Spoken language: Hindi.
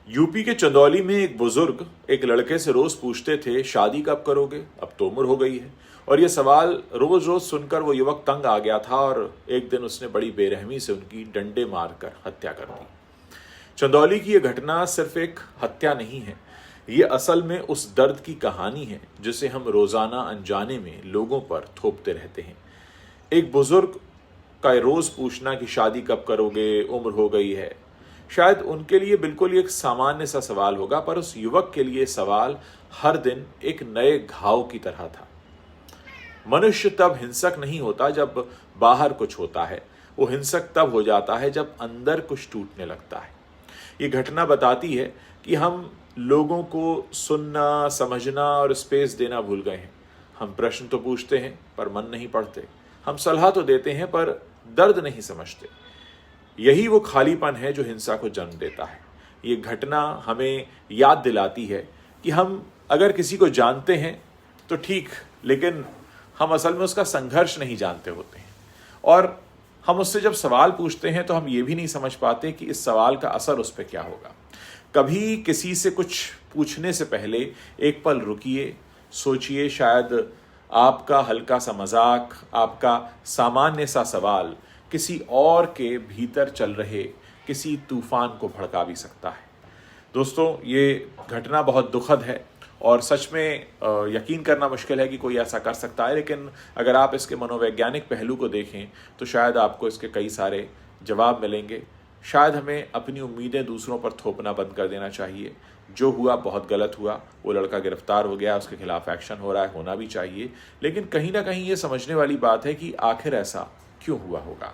यूपी के चंदौली में एक बुजुर्ग एक लड़के से रोज पूछते थे, शादी कब करोगे, अब तो उम्र हो गई है। और ये सवाल रोज रोज सुनकर वो युवक तंग आ गया था और एक दिन उसने बड़ी बेरहमी से उनकी डंडे मारकर हत्या कर दी। चंदौली की यह घटना सिर्फ एक हत्या नहीं है, ये असल में उस दर्द की कहानी है जिसे हम रोजाना अनजाने में लोगों पर थोपते रहते हैं। एक बुजुर्ग का रोज पूछना कि शादी कब करोगे, उम्र हो गई है, शायद उनके लिए बिल्कुल ही एक सामान्य सा सवाल होगा, पर उस युवक के लिए सवाल हर दिन एक नए घाव की तरह था। मनुष्य तब हिंसक नहीं होता जब बाहर कुछ होता है, वो हिंसक तब हो जाता है जब अंदर कुछ टूटने लगता है। ये घटना बताती है कि हम लोगों को सुनना, समझना और स्पेस देना भूल गए हैं। हम प्रश्न तो पूछते हैं पर मन नहीं पढ़ते, हम सलाह तो देते हैं पर दर्द नहीं समझते। यही वो खालीपन है जो हिंसा को जन्म देता है। ये घटना हमें याद दिलाती है कि हम अगर किसी को जानते हैं तो ठीक, लेकिन हम असल में उसका संघर्ष नहीं जानते होते हैं। और हम उससे जब सवाल पूछते हैं तो हम ये भी नहीं समझ पाते कि इस सवाल का असर उस पर क्या होगा। कभी किसी से कुछ पूछने से पहले एक पल रुकिए, सोचिए, शायद आपका हल्का सा मजाक, आपका सामान्य सा सवाल किसी और के भीतर चल रहे किसी तूफान को भड़का भी सकता है। दोस्तों, ये घटना बहुत दुखद है और सच में यकीन करना मुश्किल है कि कोई ऐसा कर सकता है, लेकिन अगर आप इसके मनोवैज्ञानिक पहलू को देखें तो शायद आपको इसके कई सारे जवाब मिलेंगे। शायद हमें अपनी उम्मीदें दूसरों पर थोपना बंद कर देना चाहिए। जो हुआ बहुत गलत हुआ, वो लड़का गिरफ्तार हो गया, उसके खिलाफ एक्शन हो रहा है, होना भी चाहिए, लेकिन कहीं ना कहीं ये समझने वाली बात है कि आखिर ऐसा क्यों हुआ होगा।